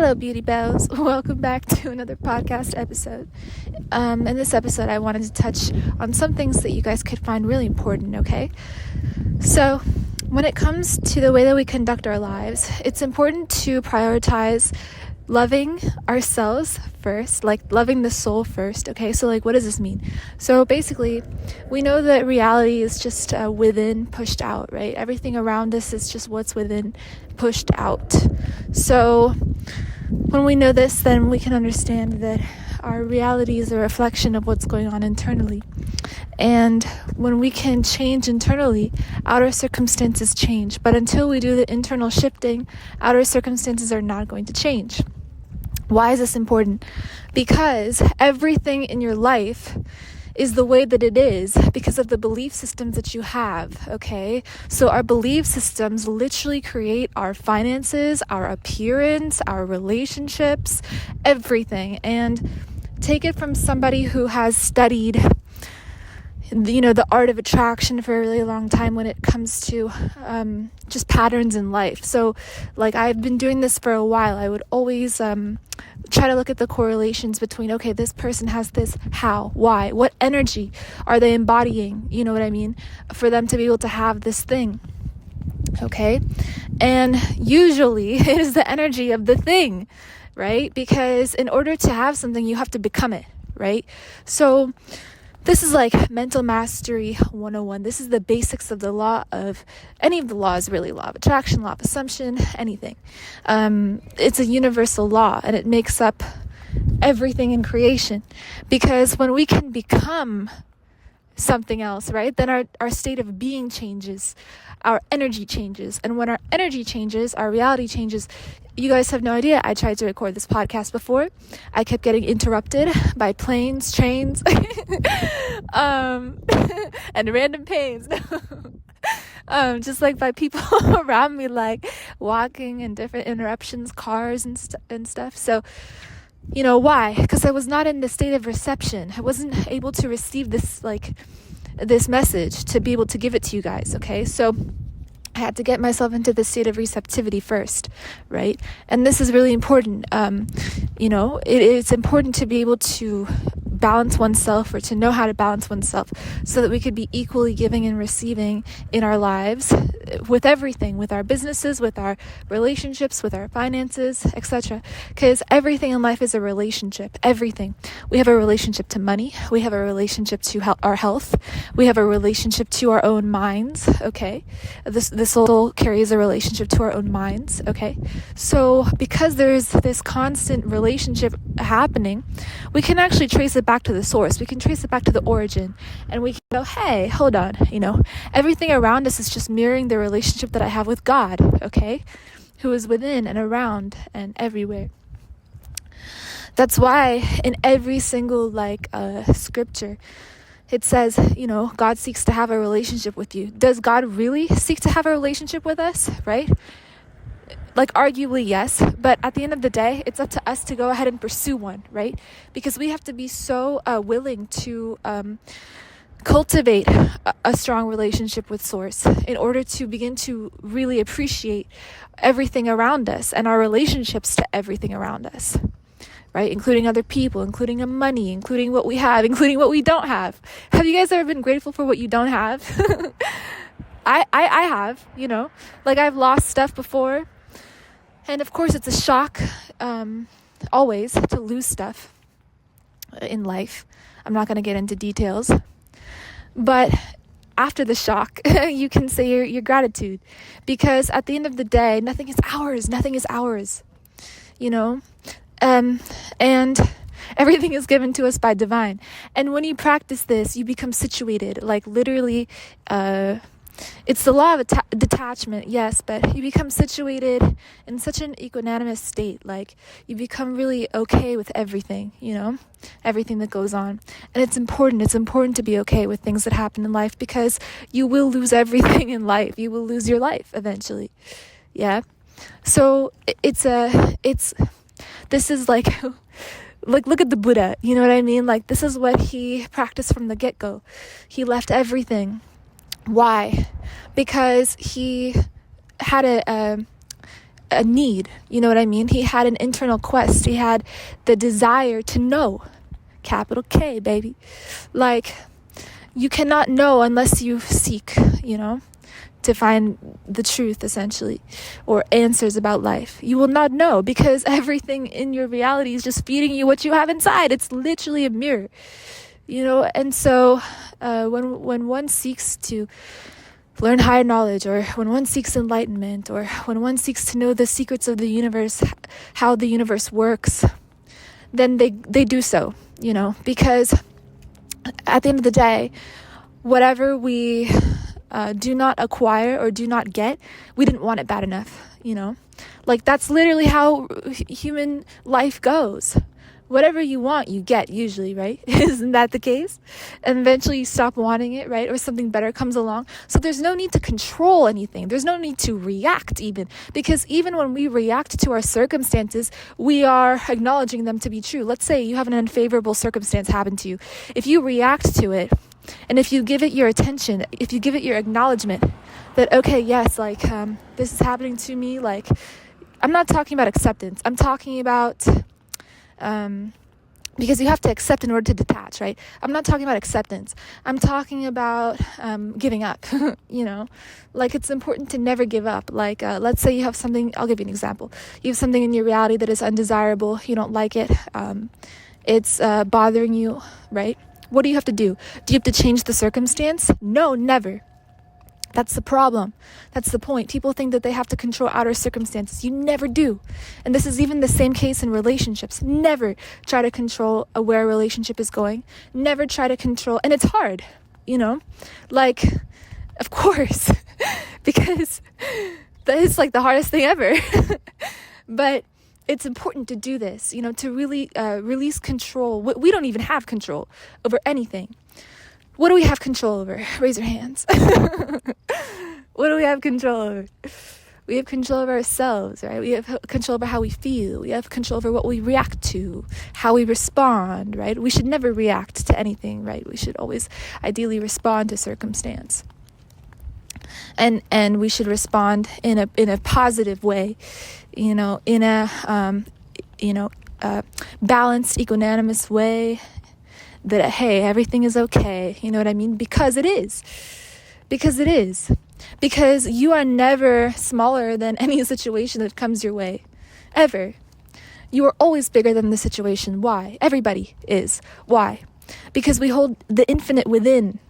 Hello, Beauty Bells. Welcome back to another podcast episode. In this episode, I wanted to touch on some things that you guys could find really important, okay? So, when it comes to the way that we conduct our lives, it's important to prioritize loving ourselves first, like loving the soul first, okay? So, what does this mean? So, basically, we know that reality is just within, pushed out, right? Everything around us is just what's within, pushed out. So, when we know this, then we can understand that our reality is a reflection of what's going on internally. And when we can change internally, outer circumstances change. But until we do the internal shifting, outer circumstances are not going to change. Why is this important? Because everything in your life is the way that it is because of the belief systems that you have, okay? So our belief systems literally create our finances, our appearance, our relationships, everything. And take it from somebody who has studied the art of attraction for a really long time when it comes to just patterns in life. So I've been doing this for a while. I would always try to look at the correlations between, okay, this person has this, how, why, what energy are they embodying, you know what I mean, for them to be able to have this thing, okay? And usually it is the energy of the thing, right? Because in order to have something, you have to become it, right? So this is mental mastery 101. This is the basics of the law of any of the laws, really. Law of attraction, law of assumption, anything. It's a universal law, and it makes up everything in creation. Because when we can become something else, right, then our state of being changes, our energy changes, and when our energy changes, our reality changes. You guys have no idea. I tried to record this podcast before. I kept getting interrupted by planes, trains, and random pains. Just by people around me, walking and different interruptions, cars and stuff. So, why? Because I was not in the state of reception. I wasn't able to receive this, this message to be able to give it to you guys, okay? So I had to get myself into the state of receptivity first, right? And this is really important. It's important to be able to balance oneself, or to know how to balance oneself, so that we could be equally giving and receiving in our lives with everything, with our businesses, with our relationships, with our finances, etc. Because everything in life is a relationship. Everything. We have a relationship to money. We have a relationship to our health. We have a relationship to our own minds. Okay, the soul carries a relationship to our own minds. Okay, so because there's this constant relationship happening, we can actually trace it back to the source. We can trace it back to the origin, and we can go, hey, hold on, everything around us is just mirroring the relationship that I have with God, okay, who is within and around and everywhere. That's why in every single scripture it says, God seeks to have a relationship with you. Does God really seek to have a relationship with us, right? Arguably, yes, but at the end of the day, it's up to us to go ahead and pursue one, right? Because we have to be so willing to cultivate a strong relationship with Source in order to begin to really appreciate everything around us and our relationships to everything around us, right? Including other people, including money, including what we have, including what we don't have. Have you guys ever been grateful for what you don't have? I have, I've lost stuff before. And of course, it's a shock, always, to lose stuff in life. I'm not going to get into details. But after the shock, you can say your gratitude. Because at the end of the day, nothing is ours. Nothing is ours. And everything is given to us by divine. And when you practice this, you become situated. Literally, it's the law of detachment, yes, but you become situated in such an equanimous state. You become really okay with everything, everything that goes on. And it's important to be okay with things that happen in life, because you will lose everything in life. You will lose your life eventually. Yeah. So this is look at the Buddha, you know what I mean? This is what he practiced from the get-go. He left everything. Why? Because he had a a need. You know what I mean? He had an internal quest. He had the desire to know. Capital K, baby. Like, you cannot know unless you seek, to find the truth, essentially, or answers about life. You will not know because everything in your reality is just feeding you what you have inside. It's literally a mirror, and so when one seeks to learn higher knowledge, or when one seeks enlightenment, or when one seeks to know the secrets of the universe, how the universe works, then they do so, because at the end of the day, whatever we do not acquire or do not get, we didn't want it bad enough, Like, that's literally how human life goes. Whatever you want, you get, usually, right? Isn't that the case? And eventually you stop wanting it, right? Or something better comes along. So there's no need to control anything. There's no need to react even. Because even when we react to our circumstances, we are acknowledging them to be true. Let's say you have an unfavorable circumstance happen to you. If you react to it, and if you give it your attention, if you give it your acknowledgement that, okay, yes, like, this is happening to me, like, I'm not talking about acceptance. I'm talking about... because you have to accept in order to detach, right? I'm not talking about acceptance. I'm talking about giving up, Like, it's important to never give up. Like, let's say you have something, I'll give you an example. You have something in your reality that is undesirable. You don't like it. It's bothering you, right? What do you have to do? Do you have to change the circumstance? No, never. That's the problem. That's the point. People think that they have to control outer circumstances. You never do. And this is even the same case in relationships. Never try to control where a relationship is going. Never try to control. And it's hard, Like, of course, because that is like the hardest thing ever. But it's important to do this, to really release control. We don't even have control over anything. What do we have control over? Raise your hands. What do we have control over? We have control over ourselves, right? We have control over how we feel. We have control over what we react to, how we respond, right? We should never react to anything, right? We should always ideally respond to circumstance. And we should respond in a positive way, in a balanced, equanimous way. That, hey, everything is okay. You know what I mean? Because it is. Because you are never smaller than any situation that comes your way. Ever. You are always bigger than the situation. Why? Everybody is. Why? Because we hold the infinite within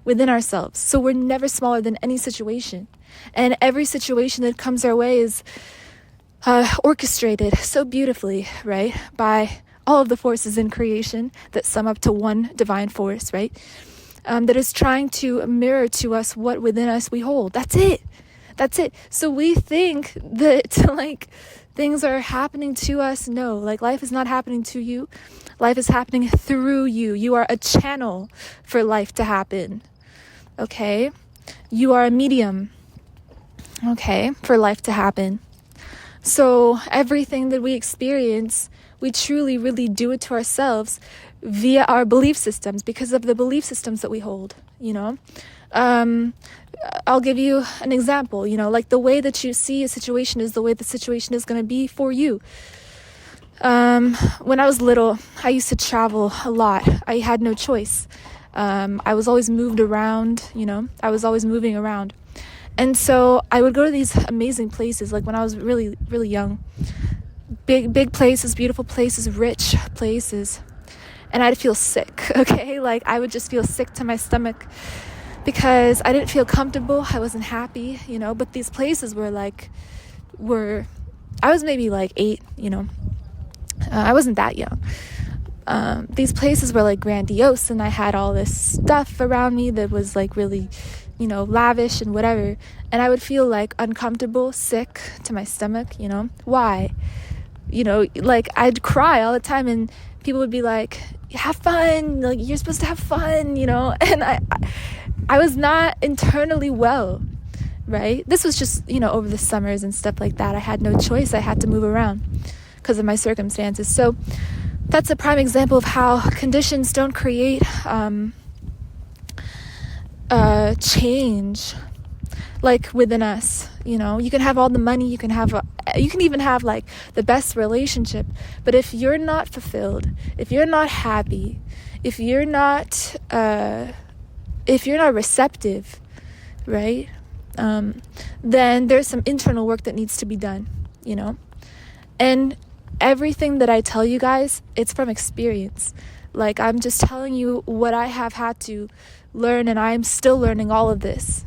ourselves. So we're never smaller than any situation. And every situation that comes our way is orchestrated so beautifully, right? By all of the forces in creation that sum up to one divine force, right? That is trying to mirror to us what within us we hold. That's it. So we think that, like, things are happening to us. No, like, life is not happening to you. Life is happening through you. You are a channel for life to happen. Okay? You are a medium. Okay? For life to happen. So everything that we experience, we truly, really do it to ourselves via our belief systems, because of the belief systems that we hold, I'll give you an example, like the way that you see a situation is the way the situation is going to be for you. When I was little, I used to travel a lot. I had no choice. I was always moved around, I was always moving around. And so I would go to these amazing places, like when I was really, really young. Big places, beautiful places, rich places. And I'd feel sick, okay? Like, I would just feel sick to my stomach because I didn't feel comfortable. I wasn't happy, But these places I was maybe like 8, I wasn't that young. These places were like grandiose, and I had all this stuff around me that was like really, lavish and whatever. And I would feel like uncomfortable, sick to my stomach, Why? Like, I'd cry all the time, and people would be like, have fun, like, you're supposed to have fun, and I was not internally well, right? This was just, over the summers and stuff like that. I had no choice. I had to move around because of my circumstances. So that's a prime example of how conditions don't create change. like within us. You can have all the money, you can even have like the best relationship, but if you're not fulfilled, if you're not happy, if you're not receptive, right, then there's some internal work that needs to be done. And everything that I tell you guys, it's from experience. Like, I'm just telling you what I have had to learn, and I'm still learning all of this.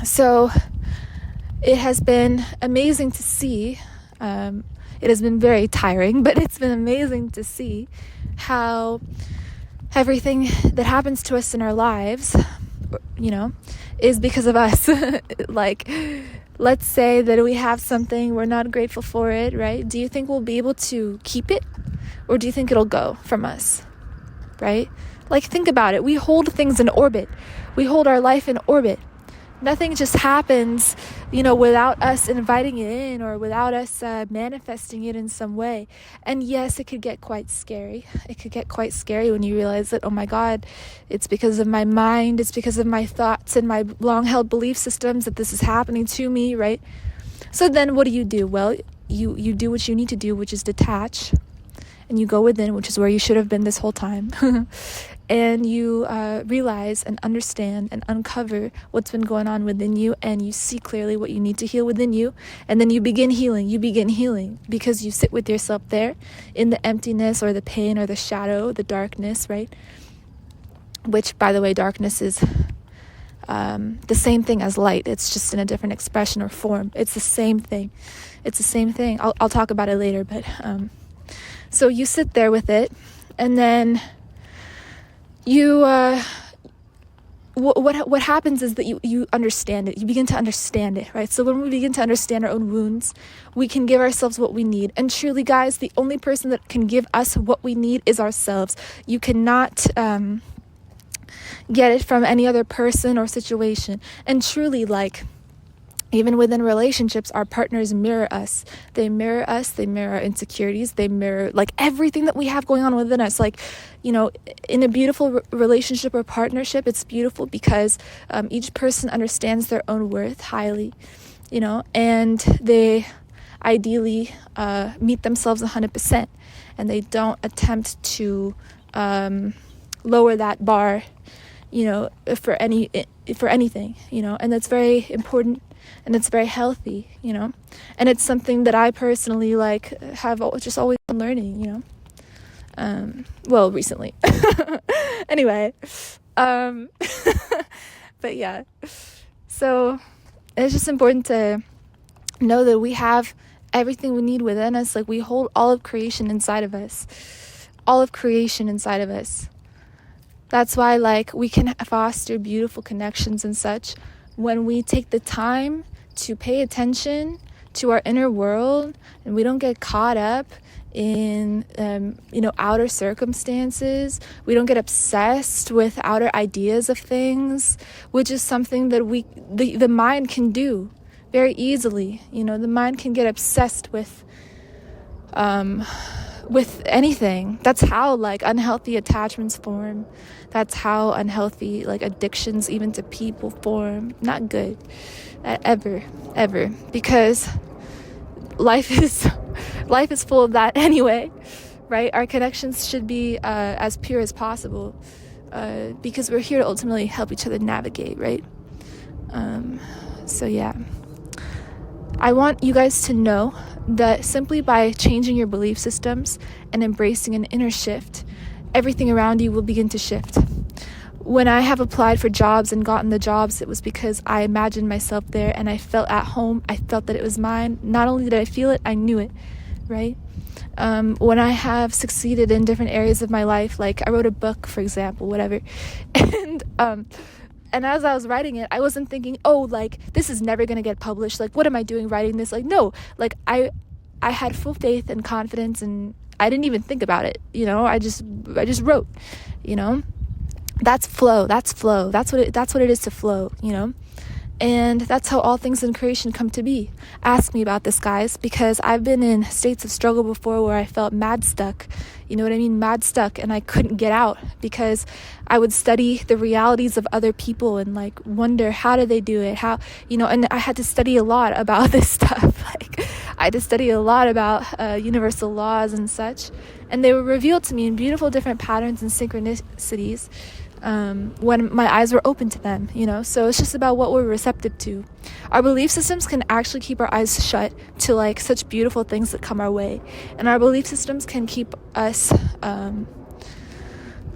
So it has been amazing to see. It has been very tiring, but it's been amazing to see how everything that happens to us in our lives, is because of us. Like, let's say that we have something, we're not grateful for it, right? Do you think we'll be able to keep it? Or do you think it'll go from us, right? Like, think about it. We hold things in orbit. We hold our life in orbit. Nothing just happens, without us inviting it in or without us manifesting it in some way. And yes, it could get quite scary. It could get quite scary when you realize that, oh my God, it's because of my mind, it's because of my thoughts and my long-held belief systems that this is happening to me, right? So then what do? Well, you do what you need to do, which is detach. And you go within, which is where you should have been this whole time. And you realize and understand and uncover what's been going on within you, and you see clearly what you need to heal within you. And then you begin healing. You begin healing because you sit with yourself there in the emptiness or the pain or the shadow, the darkness, right? Which, by the way, darkness is the same thing as light. It's just in a different expression or form. It's the same thing. It's the same thing. I'll talk about it later, but so you sit there with it, and then you what happens is that you understand it. You begin to understand it, right? So when we begin to understand our own wounds, we can give ourselves what we need. And truly, guys, the only person that can give us what we need is ourselves. You cannot get it from any other person or situation. And truly, like, even within relationships, our partners mirror us. They mirror us. They mirror our insecurities. They mirror, like, everything that we have going on within us. Like, in a beautiful relationship or partnership, it's beautiful because each person understands their own worth highly, and they ideally meet themselves 100%, and they don't attempt to lower that bar, for anything, and that's very important. And it's very healthy, and it's something that I personally have just always been learning, well, recently. Anyway, but yeah, so it's just important to know that we have everything we need within us. Like, we hold all of creation inside of us, That's why, we can foster beautiful connections and such when we take the time to pay attention to our inner world, and we don't get caught up in outer circumstances. We don't get obsessed with outer ideas of things, which is something that the mind can do very easily. The mind can get obsessed with anything. That's how unhealthy attachments form. That's how unhealthy addictions even to people form. Not good. Ever, because life is full of that anyway, right? Our connections should be as pure as possible, because we're here to ultimately help each other navigate, right? So yeah, I want you guys to know that simply by changing your belief systems and embracing an inner shift, everything around you will begin to shift. When I have applied for jobs and gotten the jobs, it was because I imagined myself there and I felt at home. I felt that it was mine. Not only did I feel it, I knew it, right? When I have succeeded in different areas of my life, like I wrote a book, for example, whatever, and as I was writing it, I wasn't thinking, this is never going to get published. What am I doing writing this? No, I had full faith and confidence, and I didn't even think about it. I just wrote, That's flow. That's what it is to flow, And that's how all things in creation come to be. Ask me about this, guys, because I've been in states of struggle before where I felt mad stuck. You know what I mean? Mad stuck, and I couldn't get out because I would study the realities of other people and like wonder, how do they do it? How, and I had to study a lot about this stuff. Like, I had to study a lot about universal laws and such. And they were revealed to me in beautiful different patterns and synchronicities when my eyes were open to them, so it's just about what we're receptive to. Our belief systems can actually keep our eyes shut to like such beautiful things that come our way, and our belief systems can keep us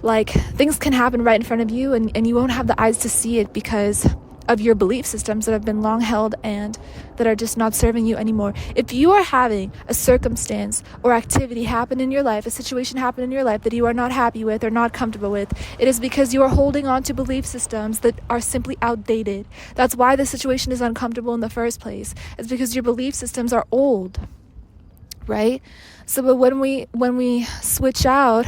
like things can happen right in front of you, and you won't have the eyes to see it because of your belief systems that have been long held and that are just not serving you anymore. If you are having a circumstance or activity happen in your life, a situation happen in your life that you are not happy with or not comfortable with, it is because you are holding on to belief systems that are simply outdated. That's why the situation is uncomfortable in the first place. It's because your belief systems are old, right? So but when we switch out,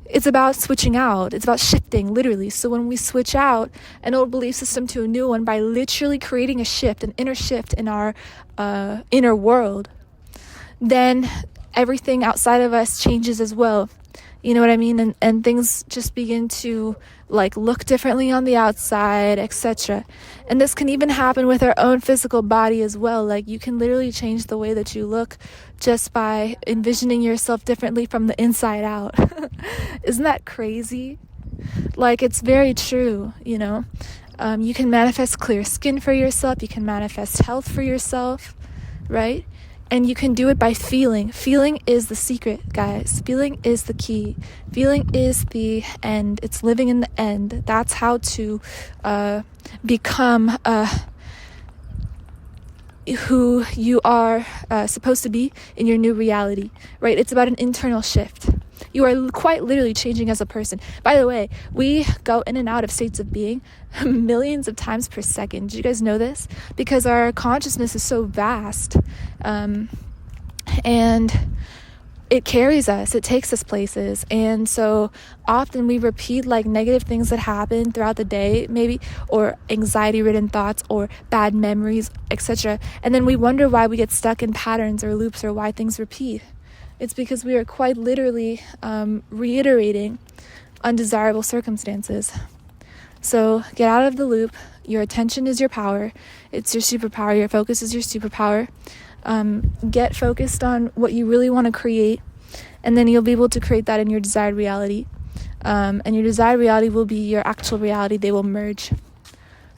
it's about switching out. It's about shifting, literally. So when we switch out an old belief system to a new one by literally creating a shift, an inner shift in our inner world, then everything outside of us changes as well. You know what I mean? And things just begin to like look differently on the outside, etc. And this can even happen with our own physical body as well. Like you can literally change the way that you look just by envisioning yourself differently from the inside out. Isn't that crazy? Like, it's very true, you can manifest clear skin for yourself. You can manifest health for yourself, right? And you can do it by feeling. Feeling is the secret, guys. Feeling is the key. Feeling is the end. It's living in the end. That's how to become who you are supposed to be in your new reality, right? It's about an internal shift. You are quite literally changing as a person. By the way, we go in and out of states of being millions of times per second. Do you guys know this? Because our consciousness is so vast, and it carries us, it takes us places. And so often we repeat like negative things that happen throughout the day, maybe, or anxiety-ridden thoughts or bad memories, etc. And then we wonder why we get stuck in patterns or loops or why things repeat. It's because we are quite literally reiterating undesirable circumstances. So get out of the loop. Your attention is your power. It's your superpower. Your focus is your superpower. Get focused on what you really want to create, and then you'll be able to create that in your desired reality. And your desired reality will be your actual reality. They will merge.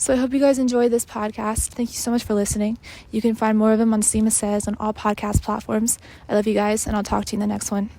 So I hope you guys enjoyed this podcast. Thank you so much for listening. You can find more of them on Seema Says on all podcast platforms. I love you guys, and I'll talk to you in the next one.